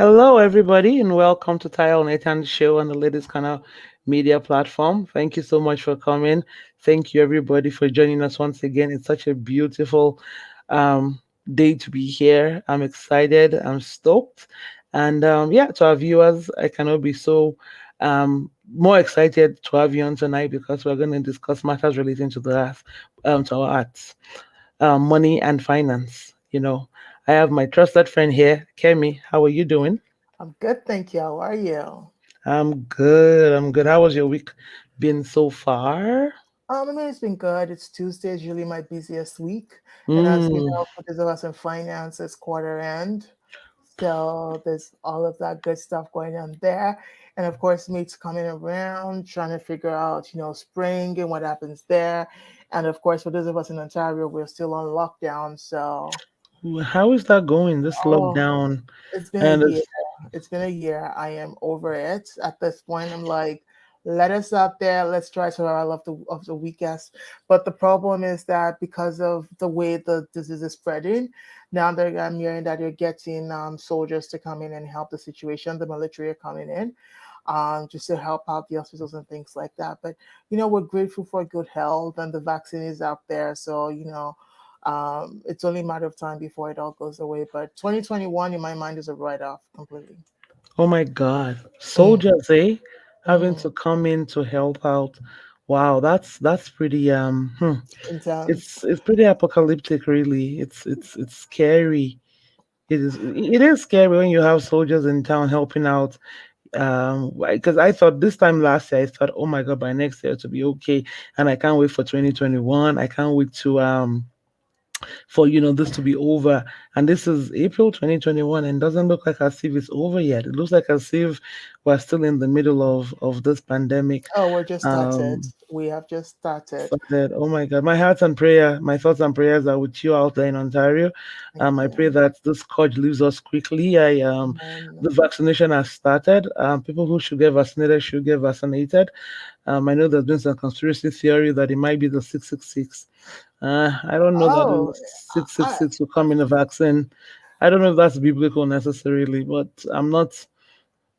Hello, everybody, and welcome to Elnathan show on the latest kind of media platform. Thank you so much for coming. Thank you, everybody, for joining us once again. It's such a beautiful um, day to be here. I'm excited. I'm stoked, and yeah, to our viewers, I cannot be so more excited to have you on tonight because we're going to discuss matters relating to to our arts, money and finance. I have my trusted friend here, Kemi. How are you doing? I'm good, thank you. How are you? I'm good. I'm good. How was your week been so far? I mean, it's been good. It's Tuesday, is usually my busiest week. And as you Mm. know, for those of us in finance, it's quarter end. So there's all of that good stuff going on there. And of course, mates coming around, trying to figure out, spring and what happens there. And of course, for those of us in Ontario, we're still on lockdown. So, How is that going? This oh, lockdown, it's been a and year. it's It's been a year. I am over it. At this point, I'm like, let us out there. Let's try survival of the weakest. But the problem is that because of the way the disease is spreading, now that I'm hearing that you're getting soldiers to come in and help the situation. The military are coming in. Just to help out the hospitals and things like that. But we're grateful for good health and the vaccine is out there. So it's only a matter of time before it all goes away. But 2021, in my mind, is a write off completely. oh my God, Mm, soldiers, eh? Having mm, to come in to help out. Wow, that's pretty intense. it's pretty apocalyptic, really. It's scary. It is scary when you have soldiers in town helping out. Because I thought this time last year, I thought, oh my God, by next year to be okay, and I can't wait for 2021. I can't wait to for this to be over. And this is April 2021, and doesn't look like as if it's over yet. It looks like as if we're still in the middle of this pandemic. Oh, we're just started. Um, We have just started. started. Oh my God, my heart and prayer, my thoughts and prayers are with you out there in Ontario. Thank I pray you. that this scourge leaves us quickly. Amen. The vaccination has started. People who should get vaccinated should get vaccinated. I know there's been some conspiracy theory that it might be the 666. I don't know that the Oh, I, 666 will come in a vaccine. I don't know if that's biblical necessarily, but I'm not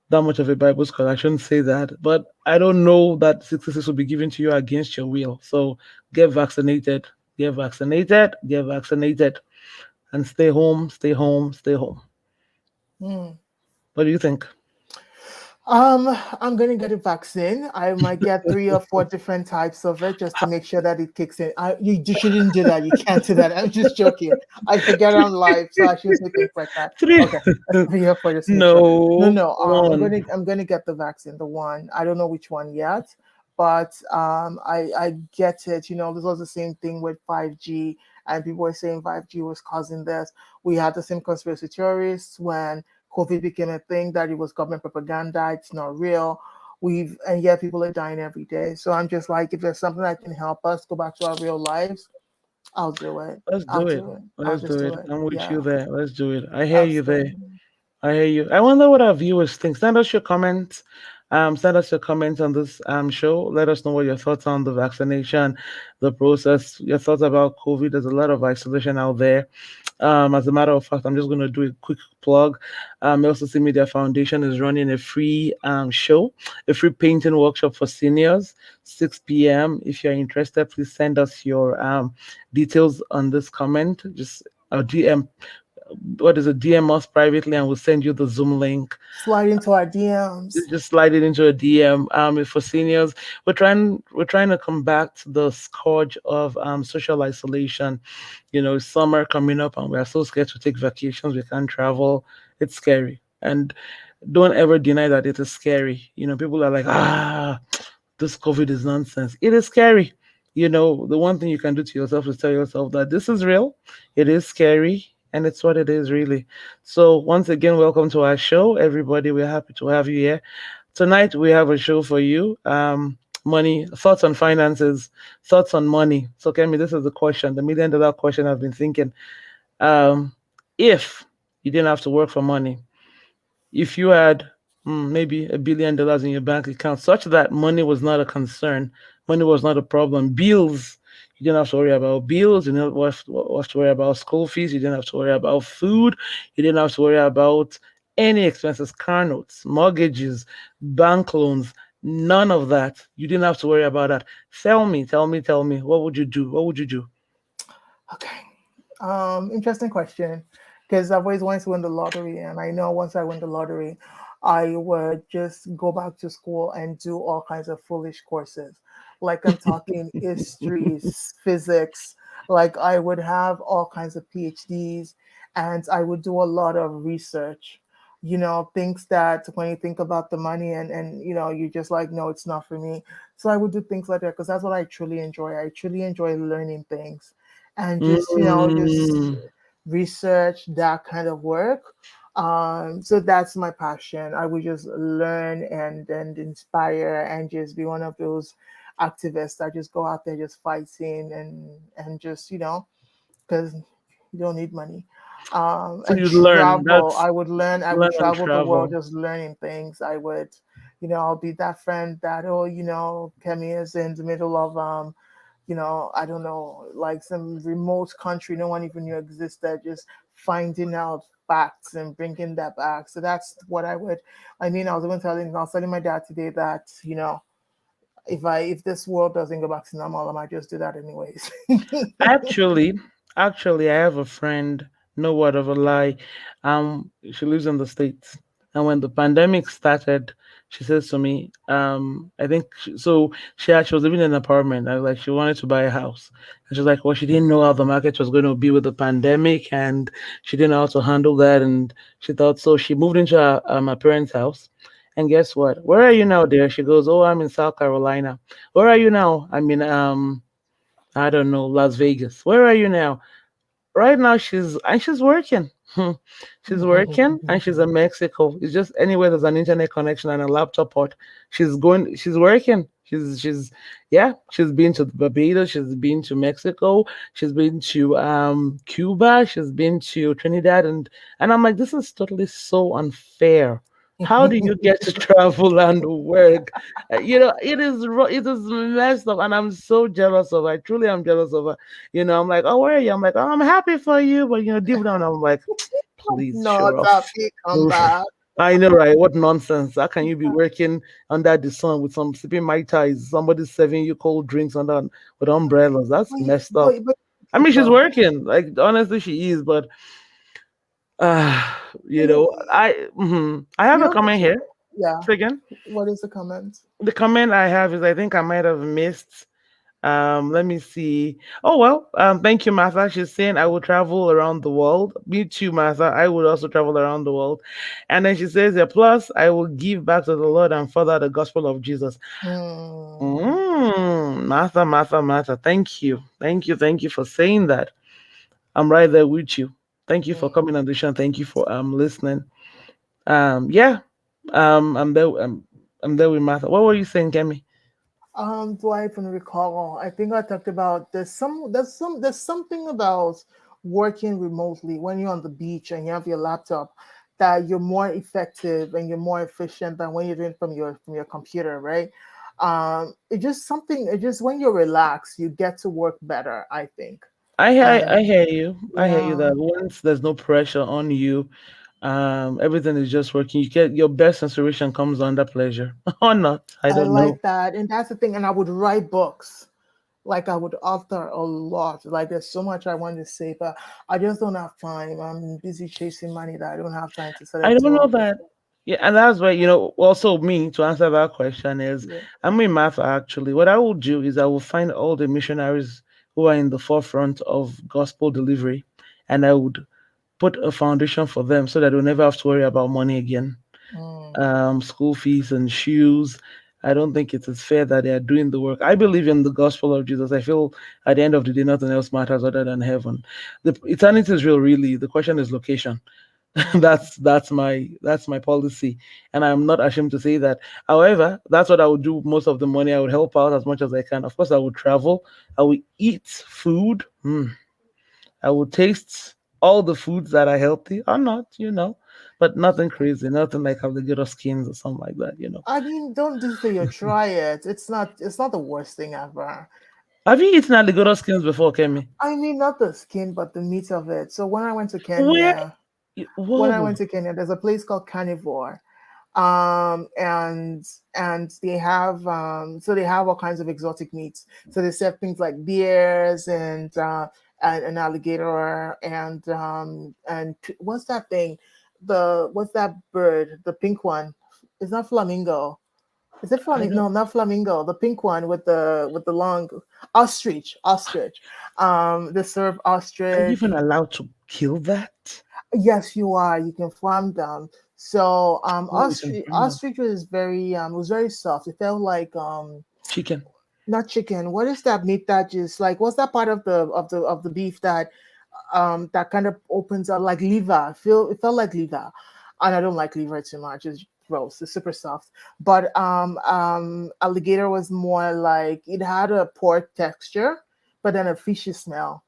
that much of a Bible scholar. I shouldn't say that. But I don't know that 666 will be given to you against your will. So get vaccinated, get vaccinated, get vaccinated, and stay home, stay home, stay home. mm. What do you think? I'm gonna get a vaccine. I might get three or four different types of it just to make sure that it kicks in. You shouldn't do that. You can't do that. I'm just joking. I forget I'm live, so I shouldn't say things like that. Three. Okay, let's be here for just to make sure. No, No, no. one. I'm gonna get the vaccine. The one I don't know which one yet, but I get it. This was the same thing with 5G, and people were saying 5G was causing this. We had the same conspiracy theorists when COVID became a thing that it was government propaganda. It's not real. And yet people are dying every day. So I'm just like, if there's something that can help us go back to our real lives, I'll do it. Let's I'll do it. do it. I'll Let's do just do it. it. I'm with you Yeah, there. Let's do it. I hear you there. absolutely. I hear you. I wonder what our viewers think. Send us your comments. Send us your comments on this show. Let us know what your thoughts on the vaccination, the process, your thoughts about COVID. There's a lot of isolation out there. As a matter of fact, I'm just going to do a quick plug. LCC Media Foundation is running a free show, a free painting workshop for seniors, 6 p.m. If you're interested, please send us your details on this comment. Just DM, what is it, DM us privately and we'll send you the Zoom link. Slide into our DMs. Just slide it into a DM. For seniors, we're trying to combat the scourge of social isolation. Summer coming up and we're so scared to take vacations. We can't travel. It's scary. And don't ever deny that it is scary. People are like, this COVID is nonsense. It is scary. The one thing you can do to yourself is tell yourself that this is real. It is scary. And it's what it is, really. So, once again, welcome to our show, everybody. We're happy to have you here. Tonight, we have a show for you. Money, thoughts on finances, thoughts on money. So, Kemi, this is the question, the million-dollar question I've been thinking. Um, if you didn't have to work for money, if you had maybe $1 billion in your bank account, such that money was not a concern, money was not a problem, bills, you didn't have to worry about bills, you didn't have to worry about school fees, you didn't have to worry about food, you didn't have to worry about any expenses, car notes, mortgages, bank loans, none of that. You didn't have to worry about that. Tell me, what would you do? What would you do? Okay. Interesting question. Because I've always wanted to win the lottery, and I know once I win the lottery, I would just go back to school and do all kinds of foolish courses. Like I'm talking history, physics. Like I would have all kinds of PhDs, and I would do a lot of research. Things that when you think about the money and you're just like, no, it's not for me. So I would do things like that because that's what I truly enjoy. I truly enjoy learning things and just Mm. research that kind of work. So that's my passion. I would just learn and inspire and just be one of those activists that just go out there just fighting and just because you don't need money. So And you'd learn. travel. That's I would learn. I learn would and travel the world travel. just learning things. I would, I'll be that friend that, oh, Kemi is in the middle of I don't know, like some remote country no one even knew existed, just finding out facts and bringing that back. So that's what I would. I mean, I was telling my dad today that if this world doesn't go back to normal, I might just do that anyways. Actually, I have a friend, no word of a lie. She lives in the States. And when the pandemic started, she says to me, I think so she was living in an apartment. I was like, she wanted to buy a house. And she's like, well, she didn't know how the market was going to be with the pandemic and she didn't know how to handle that. And she thought so she moved into my parents' house. And guess what? Where are you now, dear? She goes, oh, I'm in South Carolina. Where are you now? I'm in I don't know, Las Vegas. Where are you now? Right now she's working. She's working and she's in Mexico. It's just anywhere there's an internet connection and a laptop port. She's working. She's been to Barbados, she's been to Mexico, she's been to Cuba, she's been to Trinidad and I'm like, this is totally so unfair. How do you get to travel and work? It is messed up, and I'm so jealous of her. I truly am jealous of her. I'm like, oh, where are you? I'm like, oh, I'm happy for you, but deep down, I'm like, please, Not show off. happy, come back. I know, right? What nonsense! How can you be working under the sun with some sipping mai tais, somebody serving you cold drinks under with umbrellas? That's But, messed up. but I mean, she's though, working. Like honestly, she is. But uh, I have you a know, comment here. yeah. Say again. What is the comment? The comment I have is I think I might have missed. Let me see. Oh well, thank you, Martha. She's saying I will travel around the world. Me too, Martha. I would also travel around the world. And then she says, yeah, plus I will give back to the Lord and further the gospel of Jesus. Hmm. Martha, Martha, Martha. Thank you. Thank you for saying that. I'm right there with you. Thank you for Hmm. coming on the show. Thank you for listening. Yeah. I'm there. I'm there with Martha. What were you saying, Kemi? Do I even recall? I think I talked about there's something about working remotely when you're on the beach and you have your laptop that you're more effective and you're more efficient than when you're doing it from your computer, right? It just when you're relaxed, you get to work better, I think. And I hear you. I hear you yeah, that once there's no pressure on you, everything is just working. You get your best inspiration comes under pleasure, or not. I I don't know. like that. And that's the thing. And I would write books. Like I would author a lot. Like there's so much I want to say, but I just don't have time. I'm busy chasing money that I don't have time to sort I of don't do know all this. that. Yeah, and that's why Also, me to answer that question is, Yeah. I'm in math actually. What I will do is I will find all the missionaries who are in the forefront of gospel delivery, and I would put a foundation for them so that they'll never have to worry about money again. Mm. School fees and shoes. I don't think it is fair that they are doing the work. I believe in the gospel of Jesus. I feel at the end of the day, nothing else matters other than heaven. The eternity is real, really. The question is location. Mm. That's my policy, and I'm not ashamed to say that. However, that's what I would do. Most of the money, I would help out as much as I can. Of course, I would travel. I would eat food. I would taste all the foods that are healthy or not, but nothing crazy, nothing like alligator skins or something like that. I mean, don't just say you try it. It's not the worst thing ever. Have you eaten alligator skins before, Kemi? I mean, not the skin, but the meat of it. So when I went to Where Kenya, When I Whoa. went to Kenya, there's a place called Carnivore, and they have so they have all kinds of exotic meats. So they serve things like bears and an alligator and what's that thing? The what's that bird? The pink one? It's not flamingo. Is it I flamingo? don't. No, not flamingo. The pink one with the long ostrich. Ostrich. They serve Are you ostrich. even allowed to kill that? Yes, you are. You can farm them. So Oh, you can find them. ostrich was very soft. It felt like Chicken. not chicken. What is that meat that just like what's that part of the beef that kind of opens up like liver? It felt like liver, and I don't like liver too much. It's gross. It's super soft. But alligator was more like it had a pork texture, but then a fishy smell.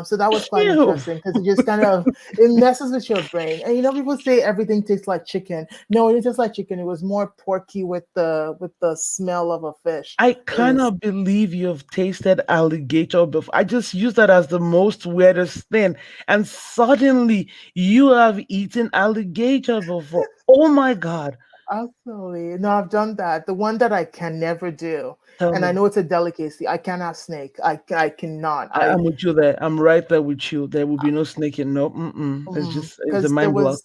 So that was quite Ew. interesting because it just kind of it messes with your brain. And people say everything tastes like chicken. No, it didn't taste like chicken. It was more porky with the smell of a fish. I It was cannot believe you've tasted alligator before. I just use that as the most weirdest thing. And suddenly you have eaten alligator before. Oh my God. absolutely no. I've done that. The one that I can never do, Tell and I me. know it's a delicacy. I cannot snake. I cannot. I'm with you there. I'm right there with you. There will be no snaking. No, mm-mm. It's a Because there mind block. was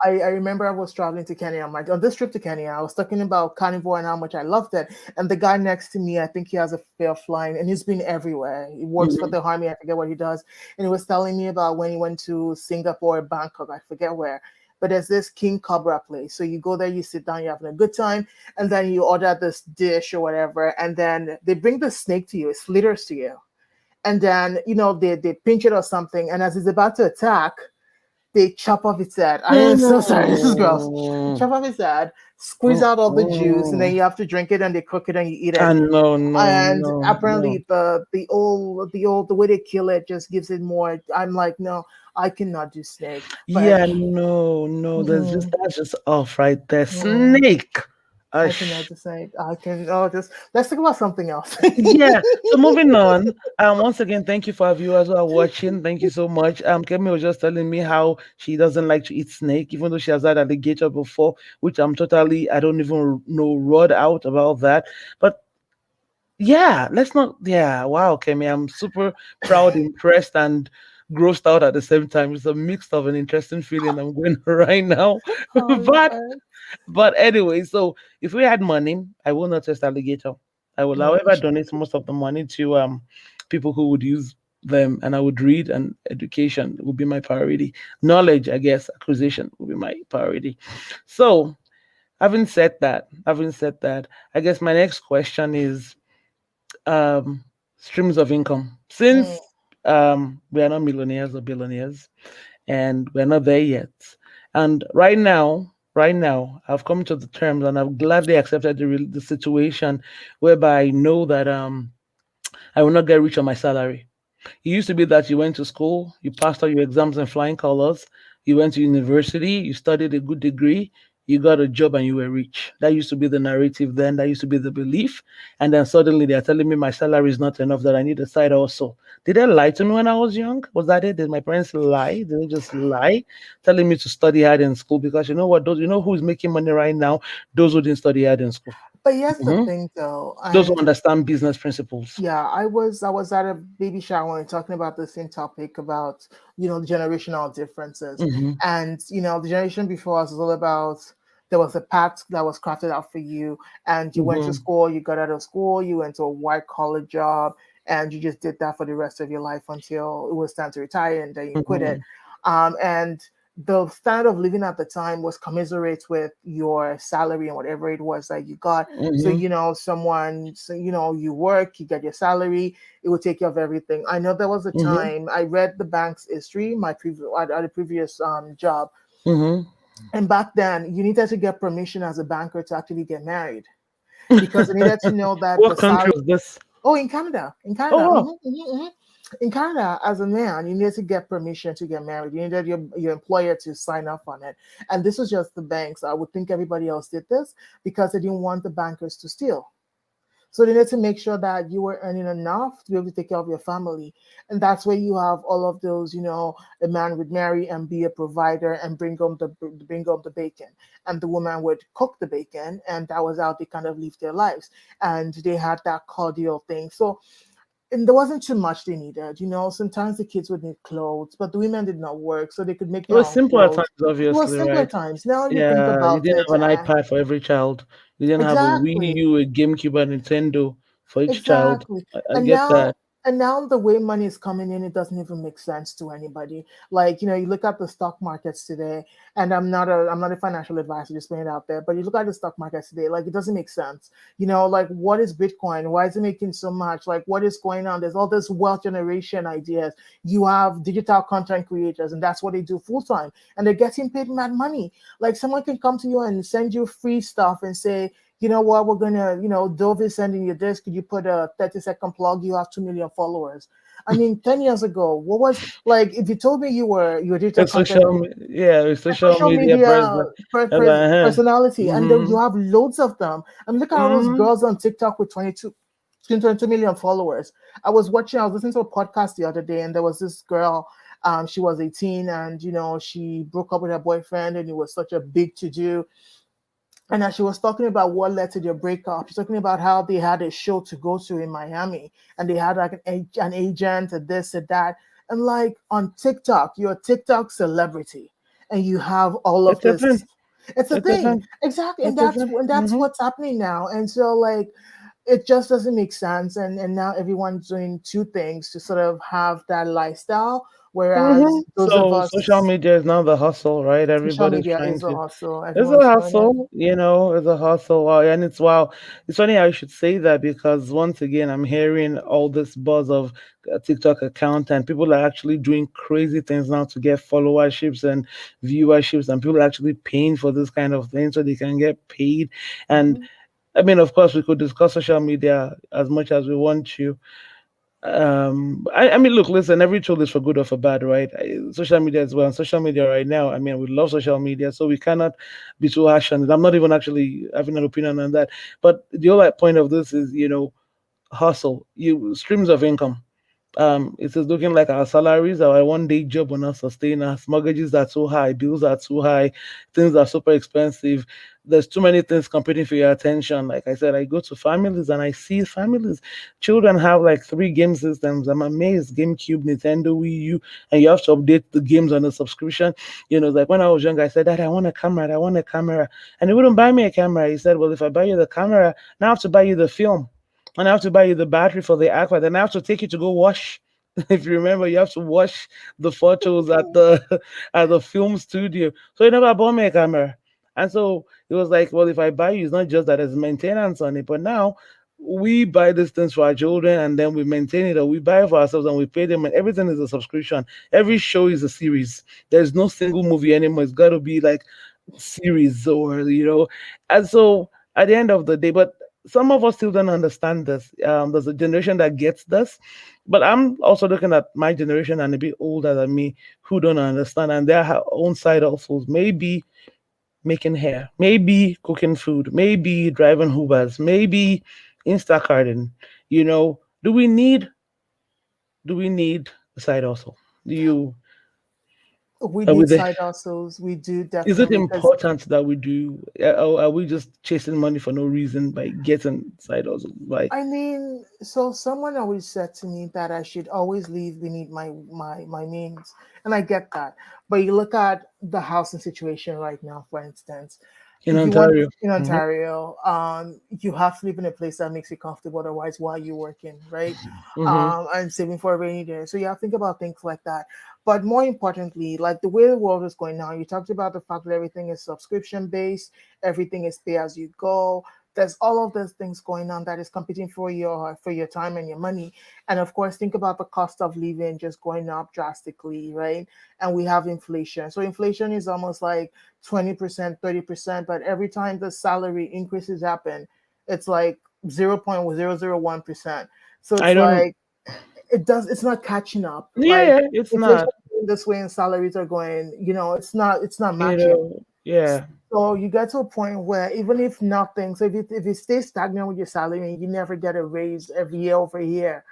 I remember I was traveling to Kenya. On this trip to Kenya, I was talking about carnivore and how much I loved it. And the guy next to me, I think he has a fear of flying, and he's been everywhere. He works for Hmm. the army. I forget what he does. And he was telling me about when he went to Singapore, Bangkok. I forget where. But there's this King Cobra place. So you go there, you sit down, you're having a good time, and then you order this dish or whatever, and then they bring the snake to you. It slithers to you, and then they pinch it or something, and as it's about to attack they chop off its head. I am so sorry. This is gross. They Mm, chop off its head, squeeze out all the juice, and then mm-mm. you have to drink it, and they cook it, and you eat it. And no, no, And no, no. apparently, the way they kill it just gives it more. I'm like, no, I cannot do snake. But Yeah, no, no. mm, That's just off right there. mm, Snake. I cannot Ush. do snake. I can. Oh, just let's talk about something else. Yeah. So moving on. Once again, thank you for our viewers who are watching. Thank you so much. Kemi was just telling me how she doesn't like to eat snake, even though she has had alligator before, which I don't even know, rod out about that. But yeah, let's not. Yeah, wow, Kemi, I'm super proud, impressed, and grossed out at the same time. It's a mix of an interesting feeling I'm going right now. Oh, but Lord. but anyway, so if we had money, I will not test alligator. I will, Mm, however, donate most of the money to people who would use them, and I would read, and education would be my priority. Knowledge, I guess, acquisition would be my priority. So having said that, I guess my next question is um, streams of income. mm, Since we are not millionaires or billionaires, and we're not there yet, and right now, I've come to the terms, and I've gladly accepted the situation whereby I know that I will not get rich on my salary. It used to be that you went to school, you passed all your exams in flying colors, you went to university, you studied a good degree, you got a job, and you were rich. That used to be the narrative then, that used to be the belief. And then suddenly they're telling me my salary is not enough, that I need a side hustle. Did they lie to me when I was young? Was that it? Did my parents lie? Did they just lie? Telling me to study hard in school? Because you know what? Those, you know who's making money right now? Those who didn't study hard in school. but here's the Mhm. thing, though, Those who and understand business principles. yeah, I was at a baby shower and talking about the same topic about generational differences, Hmm. and the generation before us was all about there was a path that was crafted out for you, and you went to Hmm. school, you got out of school, you went to a white collar job, and you just did that for the rest of your life until it was time to retire, and then you quit it, Hmm. and the standard of living at the time was commensurate with your salary and whatever it was that you got. So, Hmm. you work, you get your salary, it will take care of everything. I know there was a Hmm. time I read the bank's history, my previous at a previous job, Hmm. and back then you needed to get permission as a banker to actually get married because they needed to know that the What country salary. was this? Oh, in Canada, in Oh, Canada, wow. in Canada, as a man, you needed to get permission to get married. You needed your employer to sign up on it, and this was just the banks. I would think everybody else did this because they didn't want the bankers to steal. So they need to make sure that you were earning enough to be able to take care of your family. And that's where you have all of those, a man would marry and be a provider and bring home the bacon. And the woman would cook the bacon, and that was how they kind of lived their lives. And they had that cordial thing. So and there wasn't too much they needed. Sometimes the kids would need clothes, but the women did not work, so they could make It their was own simpler at times, clothes. It was obviously, simpler right? times. Now, if you think Yeah, you about didn't it, have an iPad for every child. You didn't have a Wii exactly. U, a GameCube, a Nintendo for each child. Exactly. I And get now that. and now the way money is coming in, it doesn't even make sense to anybody. Like, you look at the stock markets today, and I'm not a financial advisor, just putting it out there, but you look at the stock markets today, like it doesn't make sense. Like what is Bitcoin? Why is it making so much? Like what is going on? There's all this wealth generation ideas. You have digital content creators, and that's what they do full time, and they're getting paid mad money. Like someone can come to you and send you free stuff and say, you know what, we're gonna, Dove is sending you this. Could you put a 30-second plug? You have 2 million followers. I mean, 10 years ago, what was like if you told me you were digital It's content yeah, it's social social media media president. Uh-huh. personality, and then Mm-hmm. you have loads of them. I mean, look at all those Mm-hmm. girls on TikTok with 22 million followers. I was listening to a podcast the other day, and there was this girl. She was 18, and she broke up with her boyfriend, and it was such a big to do. And as she was talking about what led to their breakup, she's talking about how they had a show to go to in Miami, and they had like an agent and this and that. And like on TikTok, you're a TikTok celebrity, and you have all of It this. depends. It's a It thing, depends. exactly, and It that's depends. and that's Mm-hmm. what's happening now. And so like it just doesn't make sense. And now everyone's doing two things to sort of have that lifestyle, Mm-hmm. whereas those of So social us, media is now the hustle, right? social Everybody's media trying is a to. hustle. It's a Everyone's doing it. hustle, it's a hustle. And it's wow. It's funny how you should say that because once again, I'm hearing all this buzz of TikTok account and people are actually doing crazy things now to get followerships and viewerships, and people are actually paying for this kind of thing so they can get paid. And Mhm. I mean, of course, we could discuss social media as much as we want to. I mean, look, listen, every tool is for good or for bad, right? Social media as well. On social media right now, I mean, we love social media, so we cannot be too harsh on it. I'm not even actually having an opinion on that. But the whole like, point of this is, hustle, you streams of income. It is looking like our salaries, our one day job will not sustain us. Mortgages are too high, bills are too high, things are super expensive. There's too many things competing for your attention. Like I said, I go to families and I see families, children have like three game systems. I'm amazed. GameCube, Nintendo, Wii U, and you have to update the games on the subscription. Like when I was young, I said, Dad, I want a camera, I want a camera. And he wouldn't buy me a camera. He said, well, if I buy you the camera, now I have to buy you the film. And I have to buy you the battery for the aqua. Then I have to take you to go wash. If you remember, you have to wash the photos at the at the film studio. So he never bought me a camera. And so it was like, well, if I buy you, it's not just that there's maintenance on it, but now we buy these things for our children and then we maintain it, or we buy it for ourselves and we pay them, and everything is a subscription. Every show is a series. There's no single movie anymore. It's got to be like series, and so at the end of the day, but some of us still don't understand this. There's a generation that gets this, but I'm also looking at my generation and a bit older than me who don't understand, and their own side hustles. Maybe making hair, maybe cooking food, maybe driving Ubers, maybe Instacarting. Do we need a side hustle? Do you We are we need there? side hustles. We do Is it definitely because important that we do, or are we just chasing money for no reason by getting side hustles? By I mean, so someone always said to me that I should always leave beneath my means, and I get that. But you look at the housing situation right now, for instance. in If you want Ontario? in Hmm. Ontario, you have to live in a place that makes you comfortable. Otherwise, why are you working, right? Hmm. And saving for a rainy day. So you have to think about things like that. But more importantly, like the way the world is going now, you talked about the fact that everything is subscription based, everything is pay as you go. There's all of those things going on that is competing for your time and your money. And of course, think about the cost of living just going up drastically, right? And we have inflation. So inflation is almost like 20%, 30%, but every time the salary increases happen, it's like 0.001%. So I it's don't. like it's not catching up. Yeah, Like yeah, it's inflation not. is going this way and salaries are going, it's not You matching. know. Yeah. So you get to a point where even if nothing, so if you stay stagnant with your salary and you never get a raise every year over year,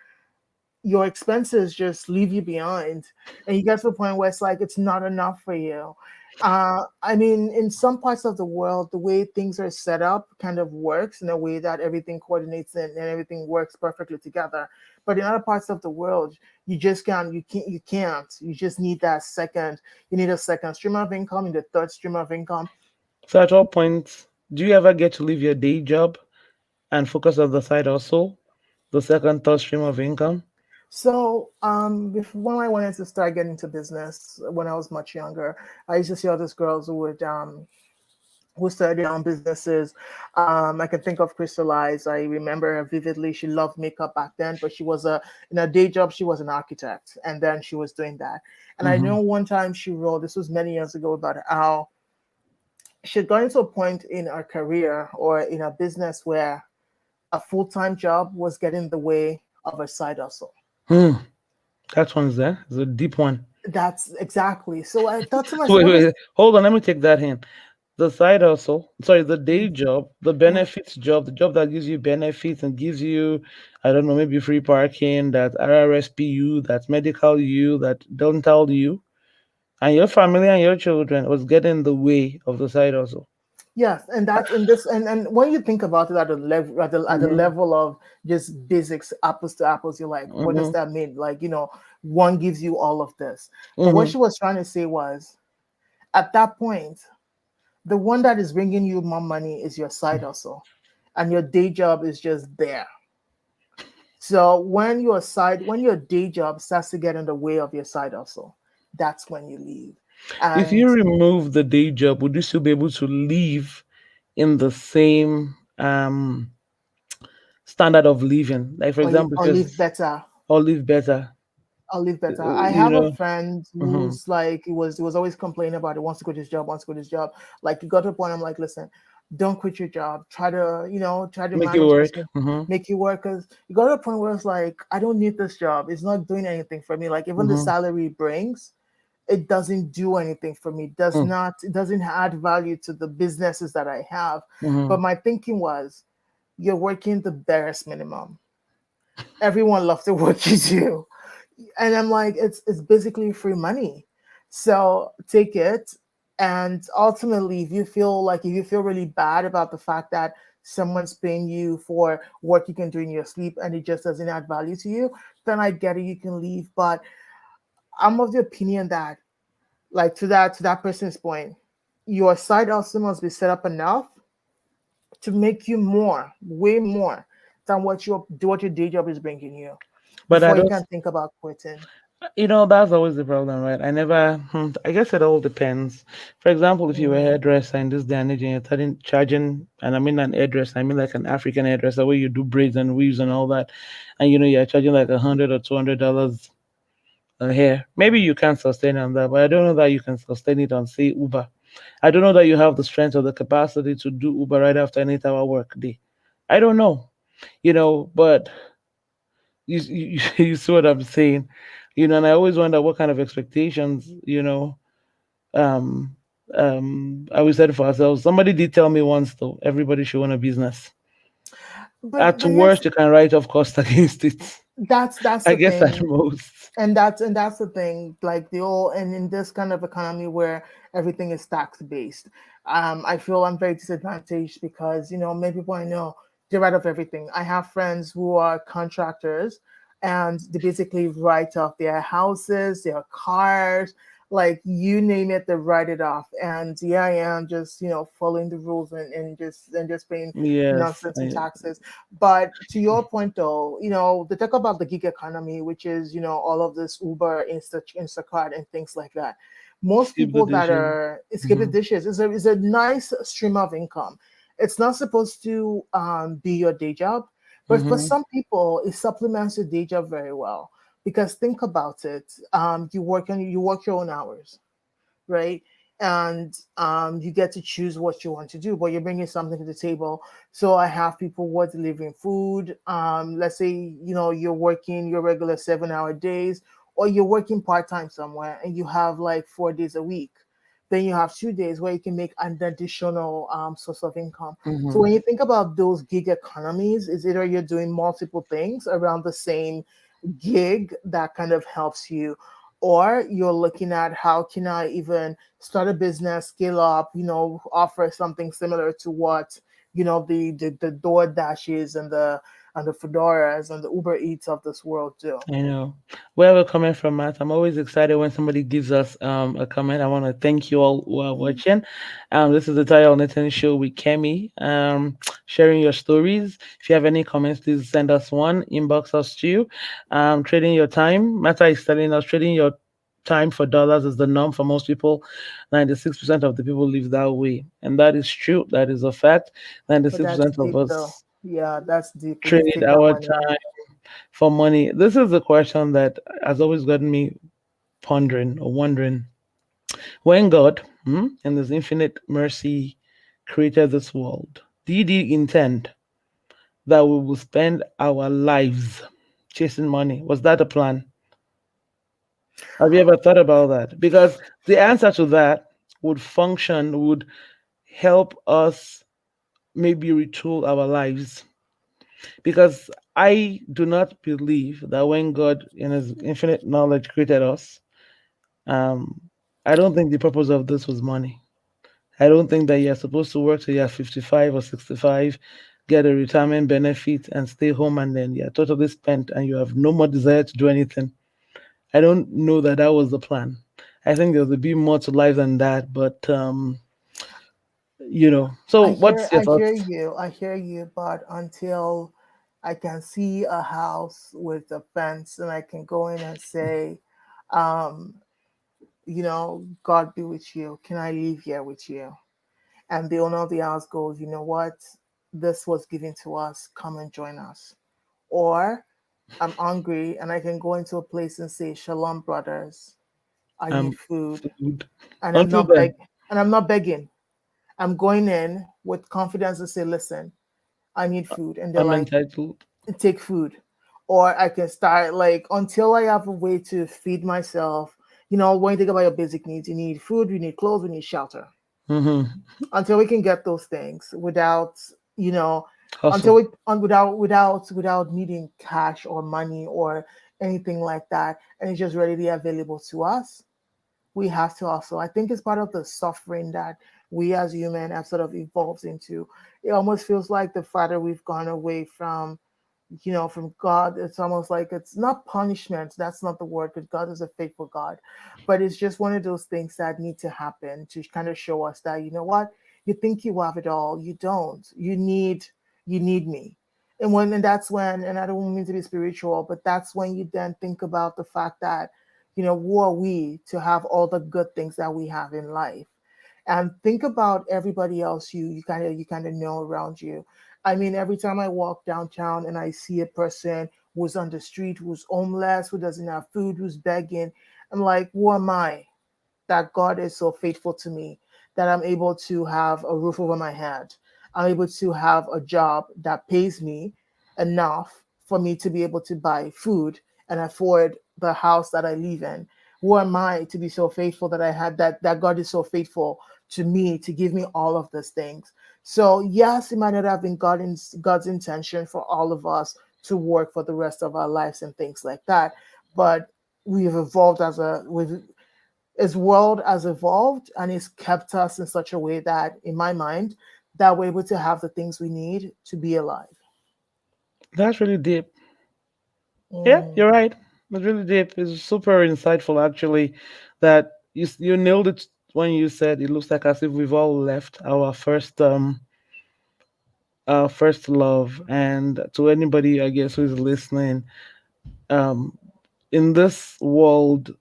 your expenses just leave you behind, and you get to a point where it's like it's not enough for you. I mean, in some parts of the world, the way things are set up kind of works in a way that everything coordinates and everything works perfectly together. But in other parts of the world, you can't. You just need that second. You need a second stream of income, and the third stream of income. So at what point do you ever get to leave your day job and focus on the side hustle, the second, third stream of income? So, when I wanted to start getting into business when I was much younger, I used to see all these girls who started their own businesses. I can think of Crystallize. I remember her vividly. She loved makeup back then, but she was in a day job. She was an architect, and then she was doing that. And I Mm-hmm. know one time she wrote. This was many years ago about how she had gotten to a point in her career or in her business where a full time job was getting in the way of her side hustle. Hmm. That one's there. It's a deep one. That's exactly. So I thought to Wait, myself, wait, hold on. Let me take that in. The side hustle, sorry, the day job, the mm, benefits job, the job that gives you benefits and gives you, I don't know, maybe free parking, that RRSPU, that medical you, that dental you, and your family and your children was getting in the way of the side hustle. yes, and that's in this, and when you think about it at the level at the Mm-hmm. level of just basics, apples to apples, you're like, what does Mm-hmm. that mean? Like, one gives you all of this. But what Mm-hmm. she was trying to say was, at that point, the one that is bringing you more money is your side hustle, and your day job is just there. So when your day job starts to get in the way of your side hustle, that's when you leave. If And you remove the day job, would you still be able to live in the same standard of living? Like, for example, if or you're live better. or live better, I'll live better. I you have a know. friend Hmm. who's like he was always complaining about it, wants to quit his job, wants to quit his job. Like he got to a point I'm like, listen, don't quit your job. Try to Make it manage work. this, Hmm. make you work. Cause you got to a point where it's like, I don't need this job. It's not doing anything for me. Like even the Hmm. salary it brings, it doesn't do anything for me. It doesn't add value to the businesses that I have. Hmm. But my thinking was, you're working the barest minimum. Everyone loves the work you do, and I'm like, it's basically free money. So take it. And ultimately, if you feel really bad about the fact that someone's paying you for work you can do in your sleep and it just doesn't add value to you, then I get it, you can leave. But I'm of the opinion that, like, to that person's point, your side hustle must be set up enough to make you more, way more than what your day job is bringing you But I before you don't. can think about quitting. That's always the problem, right? I never. I guess it all depends. For example, if you were a Mm. hairdresser in this day and age and you're starting charging, and I mean an hairdresser, I mean like an African hairdresser where you do braids and weaves and all that, and you're charging like $100 or $200 a hair. Maybe you can sustain on that, but I don't know that you can sustain it on say Uber. I don't know that you have the strength or the capacity to do Uber right after an 8-hour work day. I don't know, but you see what I'm saying, and I always wonder what kind of expectations, um, are we set for ourselves. Somebody did tell me once, though, everybody should own a business. But At but here's worst, you can write off cost against it. that's I the guess at thing. most. And that's the thing, like the whole, and in this kind of economy where everything is tax based, I feel I'm very disadvantaged because many people I know, they write off everything. I have friends who are contractors, and they basically write off their houses, their cars, like you name it, they write it off. And yeah, I am just following the rules and just paying Yes. nonsense and taxes. But to your point, though, they talk about the gig economy, which is, all of this Uber, Instacart, and things like that. Most Skip the people that dishes. are skip the Hmm. dishes is a nice stream of income. It's not supposed to be your day job, but for Hmm. some people, it supplements your day job very well. Because think about it, you work your own hours, right? And you get to choose what you want to do, but you're bringing something to the table. So I have people who are delivering food. Let's say you're working your regular 7-hour days, or you're working part time somewhere, and you have like 4 days a week. Then you have 2 days where you can make an additional source of income. So Mm-hmm. when you think about those gig economies, is either you're doing multiple things around the same gig that kind of helps you, or you're looking at how can I even start a business, scale up, offer something similar to what the Door Dashes and the Fedoras and the Uber Eats of this world do. I know where we're coming from, Matt. I'm always excited when somebody gives us a comment. I want to thank you all who are watching. This is the Elnathan show with Kemi. Sharing your stories. If you have any comments, please send us one. Inbox us too. Trading your time. Mata is telling us trading your time for dollars is the norm for most people. 96% of the people live that way, and that is true. That is a fact. But 96% that's of deep though. us Yeah, that's deep. We just trade take that our money. time for money. This is the question that has always gotten me pondering or wondering. When God, in His infinite mercy, created this world, did He intend that we will spend our lives chasing money? Was that a plan? Have you ever thought about that? Because the answer to that would function, would help us maybe retool our lives. Because I do not believe that when God, in His infinite knowledge, created us, Um, I don't think the purpose of this was money. I don't think that you're supposed to work till you're 55 or 65, get a retirement benefit, and stay home, and then you're totally spent and you have no more desire to do anything. I don't know that that was the plan. I think there's a bit more to life than that, but So, I hear what's your I hear thoughts? you. I hear you, but until I can see a house with a fence and I can go in and say, um, God be with you. Can I live here with you? And the owner of the house goes, you know what? This was given to us. Come and join us. Or I'm hungry and I can go into a place and say, Shalom, brothers. I need food. Food. And I'm Until not then, begging. I'm going in with confidence to say, listen, I need food. And they're I'm like, entitled. take food. Or I can start like until I have a way to feed myself. When you think about your basic needs, you need food, you need clothes, you need shelter. Mm-hmm. Until we can get those things without, you know, until Hustle. we without needing cash or money or anything like that, and it's just readily available to us, we have to also, I think it's part of the suffering that we as human have sort of evolved into. It almost feels like the farther we've gone away from God, it's almost like it's not punishment. That's not the word, because God is a faithful God. But it's just one of those things that need to happen to kind of show us that, you know what, you think you have it all. You don't. You need me. And that's when, and I don't mean to be spiritual, but that's when you then think about the fact that, who are we to have all the good things that we have in life? And think about everybody else you kind of know around you. I mean, every time I walk downtown and I see a person who's on the street, who's homeless, who doesn't have food, who's begging, I'm like, who am I that God is so faithful to me that I'm able to have a roof over my head? I'm able to have a job that pays me enough for me to be able to buy food and afford the house that I live in. Who am I to be so faithful that I had that God is so faithful to me to give me all of these things? So yes, it might not have been God's intention for all of us to work for the rest of our lives and things like that, but we've evolved we've his world has evolved and it's kept us in such a way that, in my mind, that we're able to have the things we need to be alive. That's really deep. Yeah, Mm. you're right. It's really deep. It's super insightful, actually. That you nailed it when you said it looks like as if we've all left our first love. And to anybody, I guess, who is listening, um, in this world,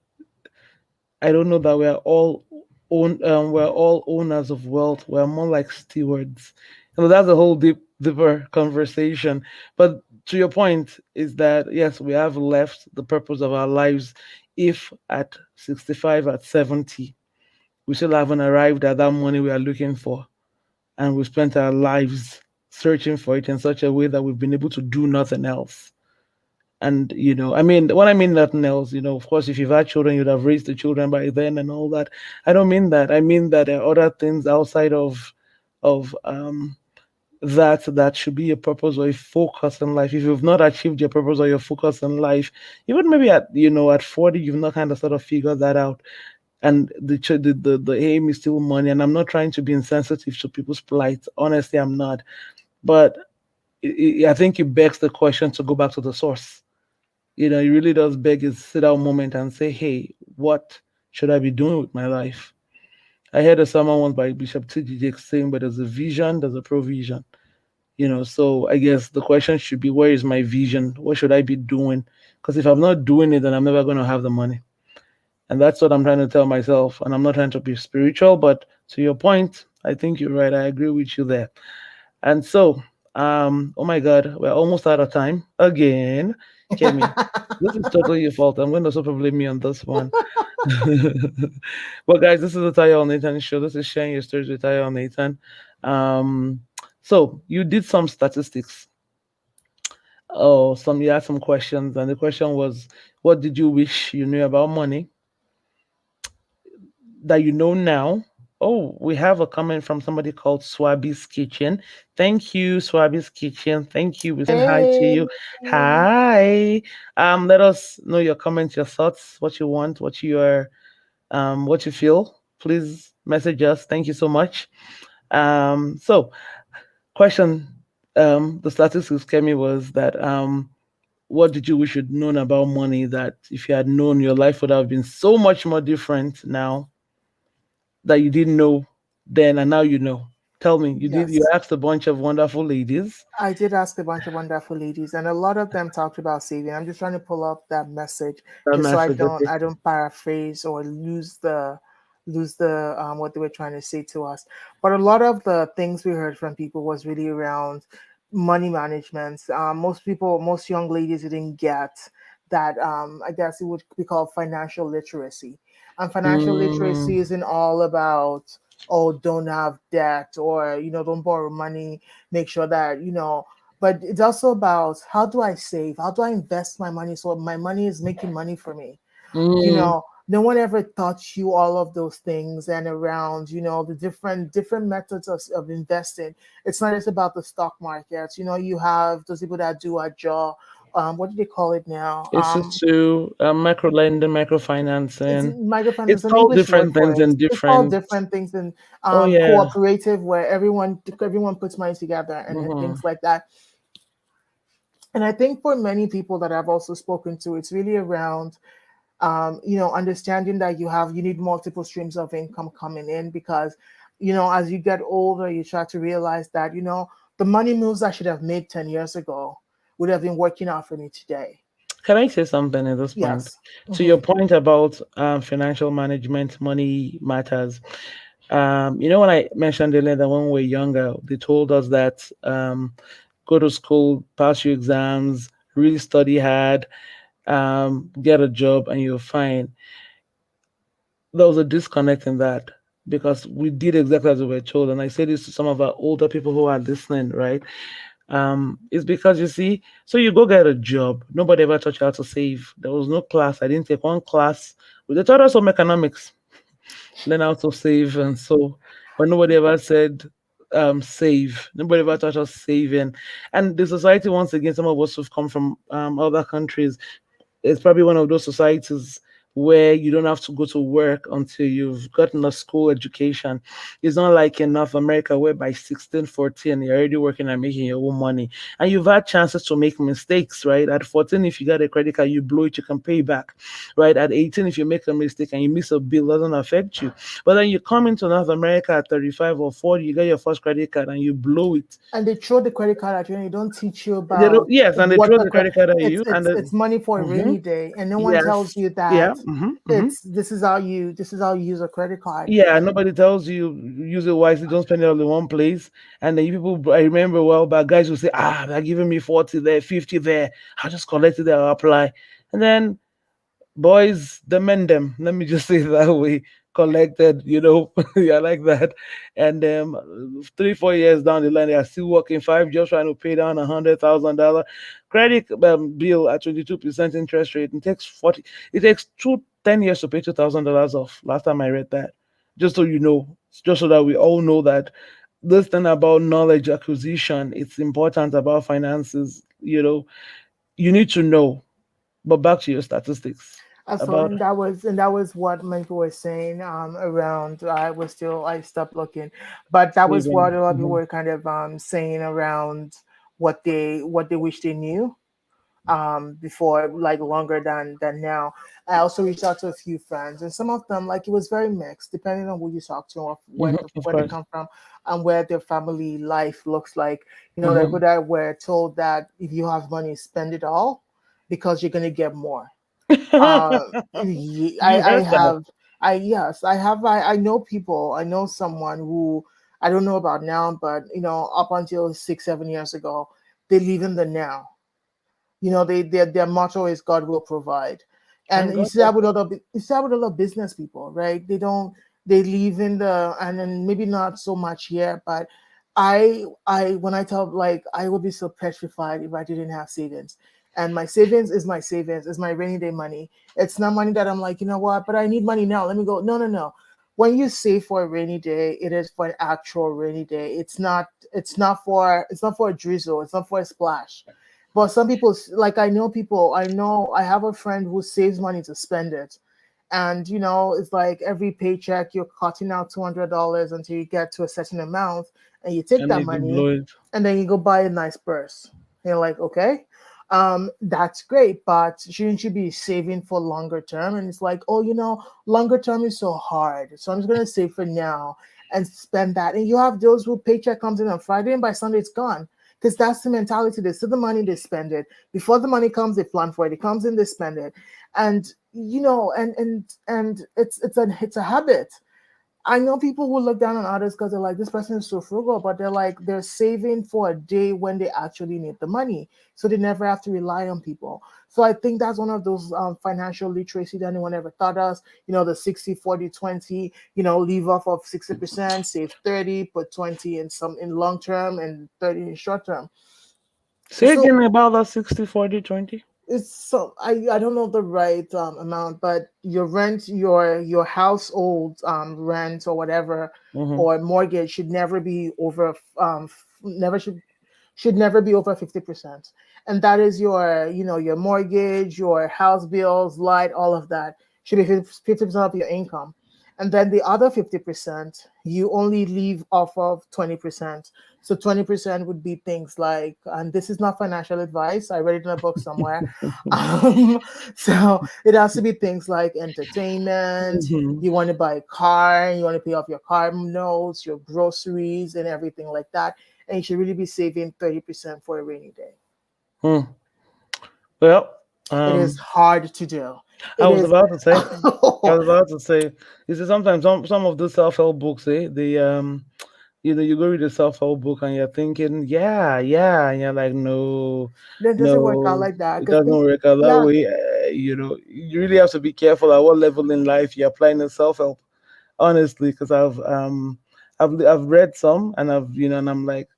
I don't know that we're all owners of wealth. We're more like stewards. That's a whole deeper conversation. But to your point is that yes, we have left the purpose of our lives if at 65, at 70, we still haven't arrived at that money we are looking for. And we spent our lives searching for it in such a way that we've been able to do nothing else. And I mean, when I mean nothing else, of course, if you've had children, you'd have raised the children by then and all that. I don't mean that. I mean that there are other things outside of that should be a purpose or a focus in life. If you've not achieved your purpose or your focus in life, even maybe at 40, you've not kind of sort of figured that out. And the aim is still money. And I'm not trying to be insensitive to people's plight. Honestly, I'm not. But I think it begs the question to go back to the source. It really does beg a sit down moment and say, hey, what should I be doing with my life? I heard a sermon once by Bishop T.D. Jakes saying, but there's a vision, there's a provision. So I guess the question should be, where is my vision? What should I be doing? Because if I'm not doing it, then I'm never going to have the money. And that's what I'm trying to tell myself. And I'm not trying to be spiritual, but to your point, I think you're right. I agree with you there. And so, oh my God, we're almost out of time again. Kemi, this is totally your fault. I'm going to super blame me on this one. Well, guys, this is the Tayo Nathan show. This is sharing your stories with Tayo Nathan. Um, so you did some statistics. Oh, you had some questions, and the question was, what did you wish you knew about money that you know now? Oh, we have a comment from somebody called Swabby's Kitchen. Thank you, Swabby's Kitchen. Thank you. We said hi to Hey. you. Hi. Let us know your comments, your thoughts, what you want, what you feel. Please message us. Thank you so much. So question, the statistics Kemi was that what did you wish you'd known about money that if you had known, your life would have been so much more different now that you didn't know then and now you know. Tell me, you Yes. asked a bunch of wonderful ladies I did ask a bunch of wonderful ladies, and a lot of them talked about saving. I'm just trying to pull up that message that just so I message. don't Okay. I don't paraphrase or lose the what they were trying to say to us. But a lot of the things we heard from people was really around money management. Most young ladies didn't get that. I guess it would be called financial literacy, and financial Mm, literacy isn't all about, oh, don't have debt, or don't borrow money, make sure that but it's also about, how do I save, how do I invest my money so my money is making money for me. mm, No one ever taught you all of those things, and around the different methods of investing. It's not just about the stock markets. You have those people that do a job. What do they call it now? it's just to micro lending, It's microfinancing. microfinance, It's an called English word different for things it. in It's called different. different things in Oh yeah. cooperative, where everyone puts money together, and Hmm. things like that. And I think for many people that I've also spoken to, it's really around understanding that you need multiple streams of income coming in, because as you get older, you try to realize that the money moves I should have made 10 years ago would have been working out for me today. Can I say something at this point? Yes. To your Hmm. point about financial management, money matters. When I mentioned earlier that when we were younger, they told us that go to school, pass your exams, really study hard, get a job, and you're fine. There was a disconnect in that because we did exactly as we were told. And I say this to some of our older people who are listening, right? It's because you see, so you go get a job. Nobody ever taught you how to save. There was no class. I didn't take one class. They taught us some economics, learn how to save, and so, but nobody ever said save. Nobody ever taught us saving. And the society, once again, some of us who've come from other countries, it's probably one of those societies where you don't have to go to work until you've gotten a school education. It's not like in North America where by 16, 14, you're already working and making your own money. And you've had chances to make mistakes, right? At 14, if you got a credit card, you blow it, you can pay back, right? At 18, if you make a mistake and you miss a bill, it doesn't affect you. But then you come into North America at 35 or 40, you get your first credit card and you blow it. And they throw the credit card at you, and they don't teach you They don't, about yes, and they what throw the the credit card at it's you, and it's it's money for a mhm, rainy day, and no one tells yes, you yeah, that this is how you use a credit card. yeah. Nobody tells you use it wisely. Don't spend it all in one place. And then you people, I remember well back, guys will say, they're giving me 40 there, 50 there. I'll just collect it there, I'll apply. And then boys, the men them. Let me just say it that way. collected, yeah, like that. And then 3, 4 years down the line, they are still working 5 jobs trying to pay down $100,000 credit bill at 22% interest rate. It takes 40. It takes 10 years to pay $2,000 off. Last time I read that, just so you know, just so that we all know that this thing about knowledge acquisition, it's important about finances. You need to know. But back to your statistics So about and that was what Michael was saying around I stopped looking, but that was what saving. a lot of people Mhm. were kind of saying around what they wish they knew before, like longer than now. I also reached out to a few friends, and some of them, like, it was very mixed depending on who you talk to or Mhm. Of where they course. come from and where their family life looks like. There are Mhm. people that were told that if you have money, spend it all because you're going to get more. uh, You I heard that. have, yes, I know people. I know someone who, I don't know about now, but up until 6, 7 years ago, they live in the now. Their motto is God will provide. And And you God see does. that with other business people, right? They live in the, and then maybe not so much here, but I when I tell, like, I would be so petrified if I didn't have savings. And my savings is my savings, is my rainy day money. It's not money that I'm like, you know what, but I need money now. Let me go. No, no, no. When you save for a rainy day, it is for an actual rainy day. It's not for a drizzle. It's not for a splash. But some people, like, I have a friend who saves money to spend it. And it's like every paycheck you're cutting out $200 until you get to a certain amount, and you take And that they do money blow it. and then you go buy a nice purse. And you're like, okay, that's great, but shouldn't you be saving for longer term? And it's like, oh, longer term is so hard, so I'm just gonna save for now and spend that. And you have those who paycheck comes in on Friday and by Sunday it's gone, because that's the mentality. They see the money, they spend it. Before the money comes, they plan for it. It comes in, they spend it. And it's a habit. I know people who look down on others because they're like, this person is so frugal, but they're saving for a day when they actually need the money. So they never have to rely on people. So I think that's one of those financial literacy that anyone ever taught us. The 60, 40, 20, leave off of 60%, save 30, put 20 in long term and 30 in short term. Say So again about that 60, 40, 20. I don't know the right amount, but your household rent or whatever, Mm-hmm. or mortgage should never be over never should never be over 50%. And that is your mortgage, your house bills, light, all of that should be 50% of your income. And then the other 50%, you only leave off of 20%. So 20% would be things like, and this is not financial advice, I read it in a book somewhere. Um, so it has to be things like entertainment. Mm-hmm. You want to buy a car, you want to pay off your car notes, your groceries, and everything like that. And you should really be saving 30% for a rainy day. Hmm. Well, It is um, hard to do. I It was is. about to say, I was about to say, you see, sometimes some of the self help books, you go read a self help book and you're thinking, yeah, yeah, and you're like, no, It doesn't work out no, like that it because doesn't work out that yeah, way. You really have to be careful at what level in life you're applying the self help. Honestly, because I've read some and and I'm like,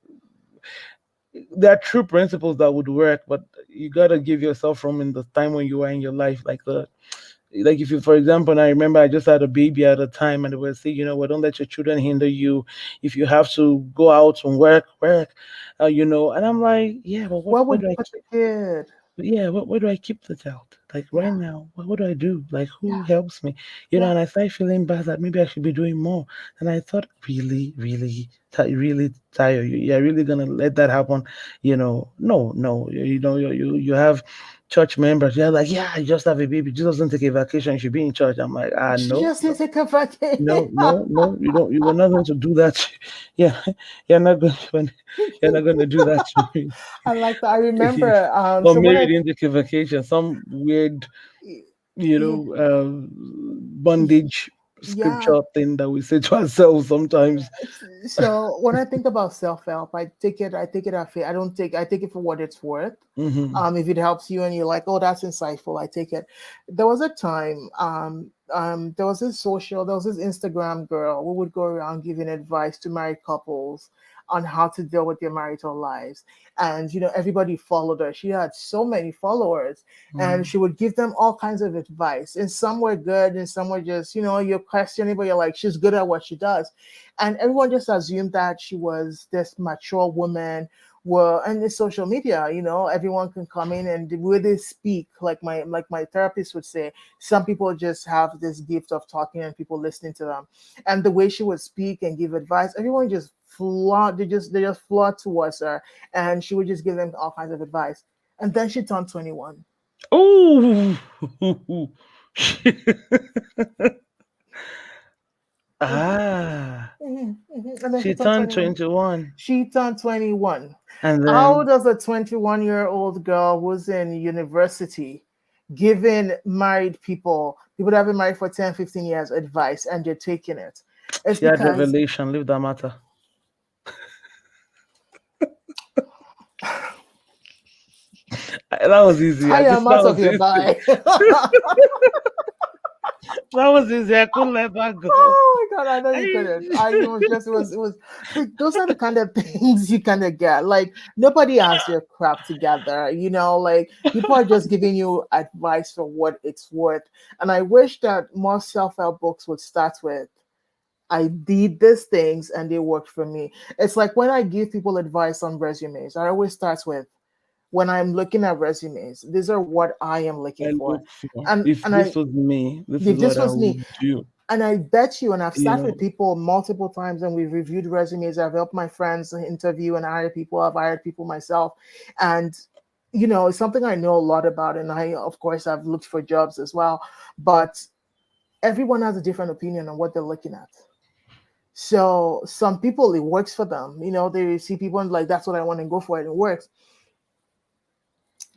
there are true principles that would work, but you gotta give yourself room in the time when you are in your life, like if you, for example, and I remember I just had a baby at a time and they were saying, well, don't let your children hinder you. If you have to go out and work, and I'm like, yeah, but where where would do you I put the kid? yeah, where do I keep the child? Like right Yeah, now, what do I do? Like who yeah, helps me? yeah. And I started feeling bad that maybe I should be doing more. And I thought, really, really, really tired. You're really gonna let that happen? No, no. You have church members. You're like, yeah, I just have a baby. Jesus doesn't take a vacation. You should be in church. I'm like, She no, just no, needs to come back in. no, no, no. You don't. You were not going to do that. Yeah, you're not going. You're not going to do that to me. I like that. I remember. Or So what Mary I, didn't take a vacation. Some weird, yeah, bondage yeah. scripture thing that we say to ourselves sometimes. So when I think about self help, I take it at face. I take it for what it's worth. Hmm. If it helps you and you're like, oh, that's insightful, I take it. There was a time, there was this Instagram girl who would go around giving advice to married couples on how to deal with their marital lives. And, everybody followed her. She had so many followers, and Mm. she would give them all kinds of advice. And some were good, and some were just, you're questioning, but you're like, she's good at what she does. And everyone just assumed that she was this mature woman. Well, and the social media, everyone can come in and the way they speak, like my therapist would say, some people just have this gift of talking and people listening to them. And the way she would speak and give advice, everyone just flocked. They just flocked towards her, and she would just give them all kinds of advice. And then she turned 21. Oh, ah, And then she she turned turned 21. 21, She turned 21. and How then does a 21-year-old girl who's in university giving married people that have been married for 10, 15 years advice and they're taking it? It's she had because revelation. Leave that matter. That was easy. I I just am that out of was here. easy. Bye. That was easy. I couldn't let that go. Oh my god, I know you couldn't. I- I it was just it was like those are the kind of things you kind of get. Like nobody has their crap together, like people are just giving you advice for what it's worth. And I wish that more self-help books would start with I did these things and they worked for me. It's like when I give people advice on resumes, I always start with when I'm looking at resumes, these are what I am looking I for. look for. And If and this I was me, this if is this what I was me, would do. and I bet you, and I've You sat with know, people multiple times and we've reviewed resumes. I've helped my friends interview and hire people. I've hired people myself. And, it's something I know a lot about. And of course, I've looked for jobs as well. But everyone has a different opinion on what they're looking at. So some people, it works for them. They see people and like, that's what I want to go for, and it works.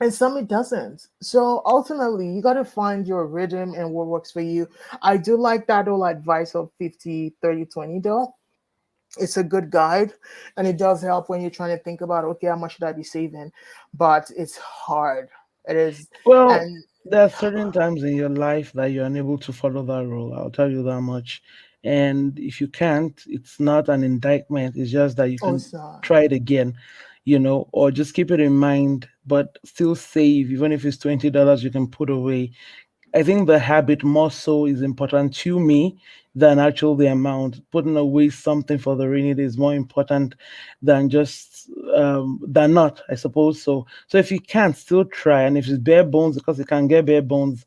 And some it doesn't. So ultimately, you got to find your rhythm and what works for you. I do like that whole advice of 50, 30, 20, though. It's a good guide, and it does help when you're trying to think about, okay, how much should I be saving? But it's hard. It is. well, And there are certain times in your life that you're unable to follow that rule. I'll tell you that much. And if you can't, it's not an indictment. It's just that you oh, can it's not. try it again, or just keep it in mind, but still save. Even if it's $20, you can put away. I think the habit more so is important to me than actual the amount. Putting away something for the rainy day is more important than just than not, I suppose so. So if you can't, still try. And if it's bare bones, because you can get bare bones,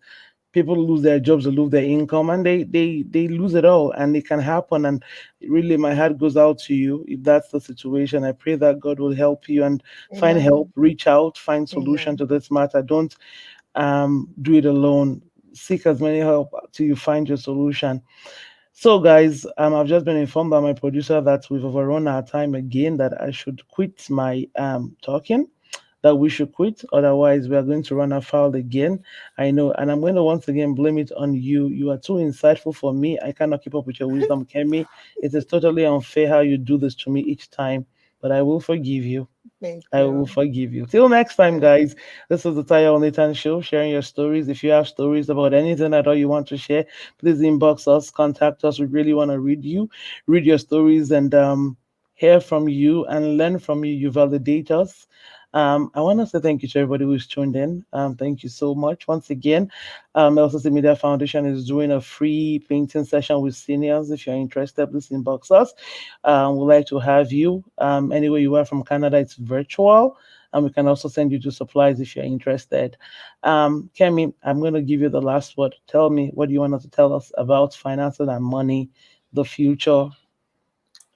people lose their jobs, they lose their income, and they lose it all, and it can happen. And really, my heart goes out to you if that's the situation. I pray that God will help you and find help, Amen. reach out, find solution Amen. to this matter. Don't do it alone. Seek as many help till you find your solution. So, guys, I've just been informed by my producer that we've overrun our time again. That I should quit my talking. That we should quit, otherwise we are going to run afoul again. I know, and I'm going to once again blame it on you. You are too insightful for me. I cannot keep up with your wisdom, Kemi. It is totally unfair how you do this to me each time, but I will forgive you. Thank I will you. forgive you. Till next time, Thank you. guys. This is the Taya Nathan Show, sharing your stories. If you have stories about anything at all you want to share, please inbox us, contact us. We really want to read your stories, and hear from you and learn from you. You validate us. I want to say thank you to everybody who's tuned in. Thank you so much once again. LCC Media Foundation is doing a free painting session with seniors. If you're interested, please inbox us. We'd like to have you. Anywhere you are from Canada, it's virtual. And we can also send you to supplies if you're interested. Kemi, I'm going to give you the last word. Tell me, what do you want to tell us about finances and money, the future?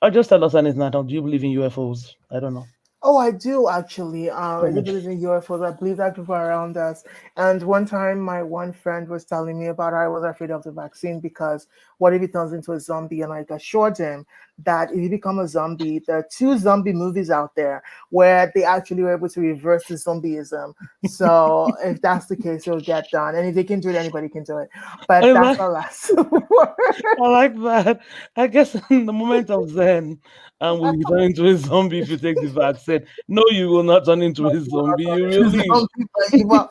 Or just tell us anything at all. Do you believe in UFOs? I don't know. Oh, I do actually. I Tell do me. believe in UFOs. I believe that people are around us. And one time, my one friend was telling me about how I was afraid of the vaccine because what if he turns into a zombie? And I assured him that if you become a zombie, there are two zombie movies out there where they actually were able to reverse the zombieism. So if that's the case, it'll get done. And if they can do it, anybody can do it. But I that's like the last word. I like that. I guess in the moment of Zen, will you turn into a zombie if you take the vaccine? said, "No, you will not turn into Like, a you zombie. You know, will to live." zombie, like you up.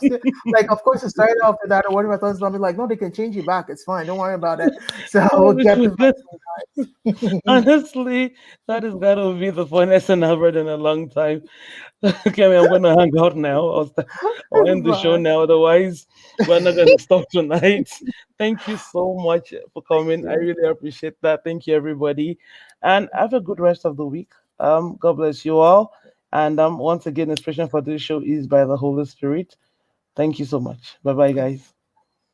Like, of course, it started off with that, or whatever. I thought zombie, like, no, they can change you back. It's fine. Don't worry about it. So Oh we'll my get the God. vaccine, guys. Honestly, that is gotta be the funniest thing I've heard in a long time. Okay, I'm gonna hang out now. I'll end the show Bye. now. Otherwise, we're not gonna stop tonight. Thank you so much for Thank coming. I you. really appreciate that. Thank you, everybody, and have a good rest of the week. God bless you all. And once again, inspiration for this show is by the Holy Spirit. Thank you so much. Bye bye, guys.